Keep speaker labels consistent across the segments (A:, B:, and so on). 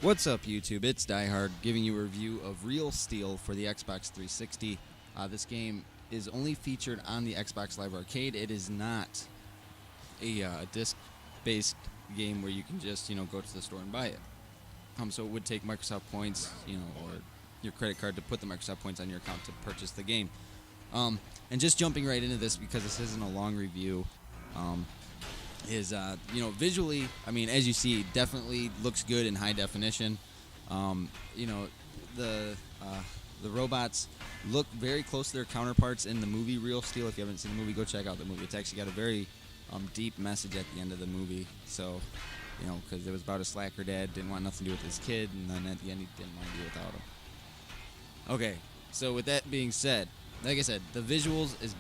A: What's up, YouTube? It's DieHard giving you a review of Rel Steel for the Xbox 360. This game is only featured on the Xbox Live Arcade. It is not a disc-based game where you can just, go to the store and buy it. So it would take Microsoft points, or your credit card to put the Microsoft points on your account to purchase the game. And just jumping right into this because this isn't a long review. Visually, as you see, definitely looks good in high definition. The robots look very close to their counterparts in the movie Rel Steel. If you haven't seen the movie, go check out the movie. It's actually got a very deep message at the end of the movie. So, because it was about a slacker dad, didn't want nothing to do with his kid, and then at the end he didn't want to do without him. Okay, so with that being said, like I said, the visuals is,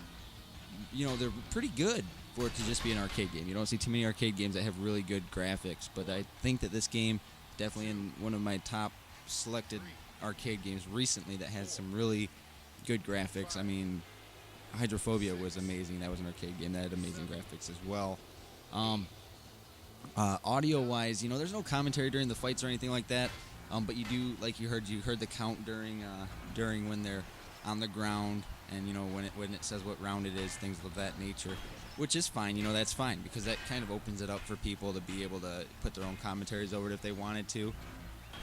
A: they're pretty good for it to just be an arcade game. You don't see too many arcade games that have really good graphics, but I think that this game definitely in one of my top selected arcade games recently that has some really good graphics. Hydrophobia was amazing. That was an arcade game that had amazing graphics as well. Audio-wise, there's no commentary during the fights or anything like that, but you do, like you heard the count during when they're on the ground, and when it says what round it is, things of that nature, which is fine. That's fine because that kind of opens it up for people to be able to put their own commentaries over it if they wanted to.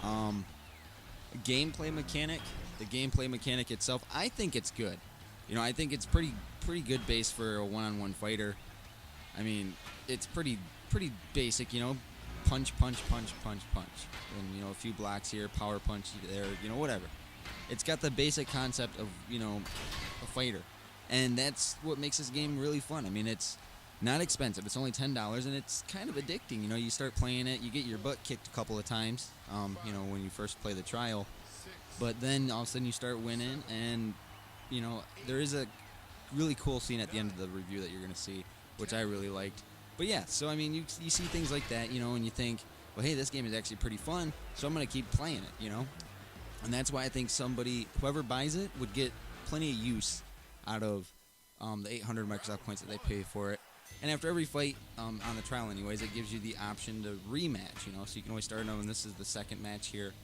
A: The gameplay mechanic itself, I think it's good. I think it's pretty good base for a one-on-one fighter. It's pretty basic. Punch, punch, punch, punch, punch, and a few blocks here, power punch there, whatever. It's got the basic concept of a fighter, and that's what makes this game really fun. It's not expensive. It's only $10, and it's kind of addicting. You start playing it, you get your butt kicked a couple of times, when you first play the trial, but then all of a sudden you start winning, and there is a really cool scene at the end of the review that you're going to see, which I really liked. But yeah, so you see things like that, and you think, well, hey, this game is actually pretty fun, so I'm going to keep playing it, And that's why I think whoever buys it would get plenty of use out of the 800 Microsoft points that they pay for it. And after every fight, on the trial anyways, it gives you the option to rematch, so you can always start knowing this is the second match here.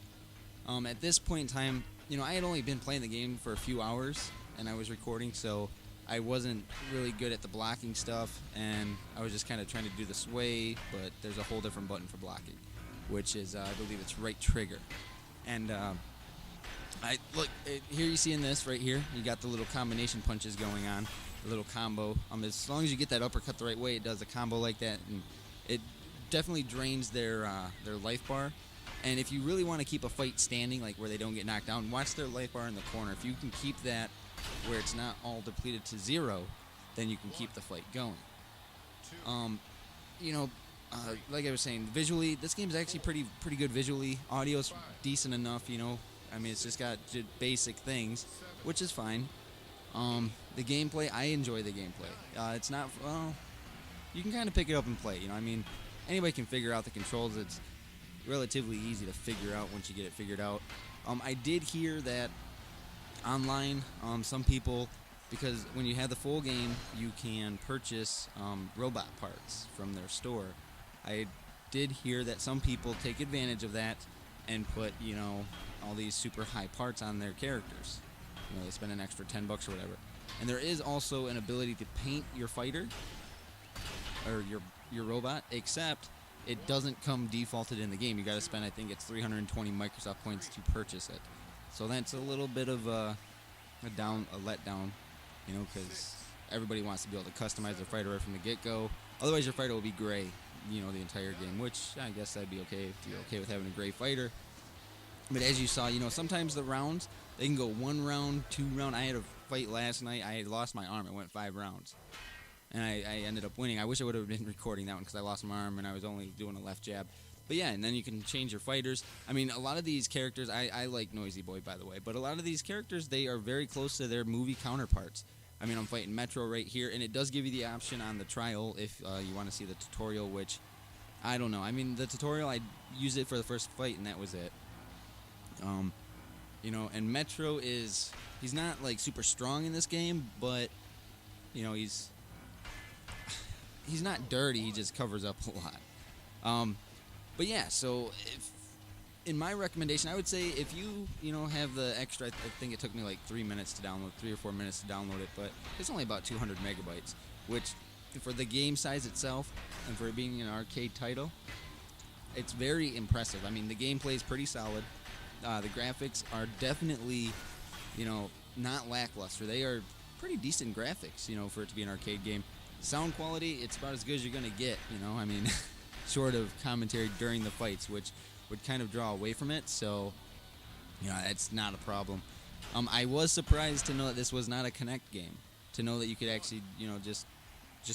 A: At this point in time, I had only been playing the game for a few hours, and I was recording, so I wasn't really good at the blocking stuff, and I was just kind of trying to do the sway, but there's a whole different button for blocking, which is, I believe it's right trigger. And here you see in this right here, you got the little combination punches going on, the little combo. As long as you get that uppercut the right way, it does a combo like that, and it definitely drains their life bar. And if you really want to keep a fight standing, like where they don't get knocked down, watch their life bar in the corner. If you can keep that where it's not all depleted to zero, then you can keep the fight going. Like I was saying, visually, this game is actually pretty good visually. Audio's decent enough, it's just got basic things, which is fine. The gameplay, I enjoy the gameplay. It's not, you can kind of pick it up and play, anybody can figure out the controls. It's relatively easy to figure out once you get it figured out. I did hear that online, some people, because when you have the full game, you can purchase robot parts from their store. I did hear that some people take advantage of that and put, all these super high parts on their characters. They spend an extra $10 or whatever. And there is also an ability to paint your fighter or your robot, except it doesn't come defaulted in the game. You got to spend, I think it's 320 Microsoft points to purchase it. So that's a little bit of a letdown, because everybody wants to be able to customize their fighter right from the get-go. Otherwise, your fighter will be gray, the entire game, which I guess that'd be okay if you're okay with having a gray fighter. But as you saw, sometimes the rounds, they can go 1 round, 2 round. I had a fight last night. I had lost my arm. It went 5 rounds. And I ended up winning. I wish I would have been recording that one because I lost my arm and I was only doing a left jab. But yeah, and then you can change your fighters. A lot of these characters, I like Noisy Boy, by the way, but a lot of these characters, they are very close to their movie counterparts. I'm fighting Metro right here, and it does give you the option on the trial if you want to see the tutorial, which, I don't know. The tutorial, I used it for the first fight, and that was it. And Metro he's not, like, super strong in this game, but, he's not dirty, he just covers up a lot. But yeah, so in my recommendation, I would say if you know have the extra, I think it took me like 3 minutes to download, 3 or 4 minutes to download it, but it's only about 200 megabytes, which for the game size itself and for it being an arcade title, it's very impressive. I mean, the gameplay is pretty solid. The graphics are definitely, you know, not lackluster. They are pretty decent graphics, you know, for it to be an arcade game. Sound quality, it's about as good as you're gonna get, you know. I mean, short of commentary during the fights, which would kind of draw away from it. So, you know, it's not a problem. I was surprised to know that this was not a Kinect game. To know that you could actually, you know, just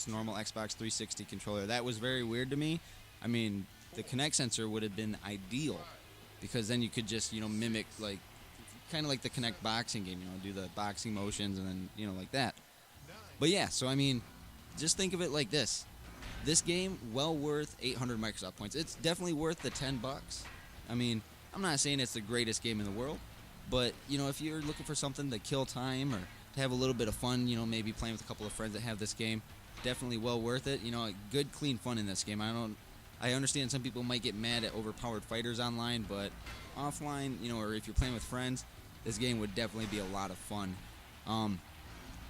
A: normal Xbox 360 controller. That was very weird to me. I mean, the Kinect sensor would have been ideal because then you could just, you know, mimic like kind of like the Kinect boxing game, you know, do the boxing motions and then, you know, like that. But yeah, so I mean, just think of it like this. This game, well worth 800 Microsoft points. It's definitely worth the $10. I mean, I'm not saying it's the greatest game in the world, but, you know, if you're looking for something to kill time or to have a little bit of fun, you know, maybe playing with a couple of friends that have this game, definitely well worth it. You know, good, clean fun in this game. I understand some people might get mad at overpowered fighters online, but offline, you know, or if you're playing with friends, this game would definitely be a lot of fun.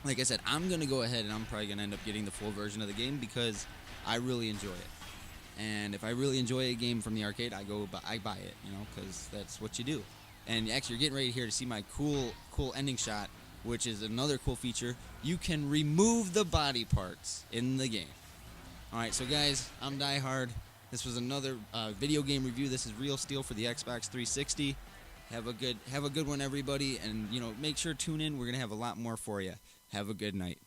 A: Like I said, I'm going to go ahead and I'm probably going to end up getting the full version of the game because I really enjoy it. And if I really enjoy a game from the arcade, I buy it, you know, because that's what you do. And actually, you're getting ready here to see my cool ending shot, which is another cool feature. You can remove the body parts in the game. All right, so guys, I'm DieHard. This was another video game review. This is Rel Steel for the Xbox 360. Have a good one, everybody, and you know, make sure to tune in. We're gonna have a lot more for you. Have a good night.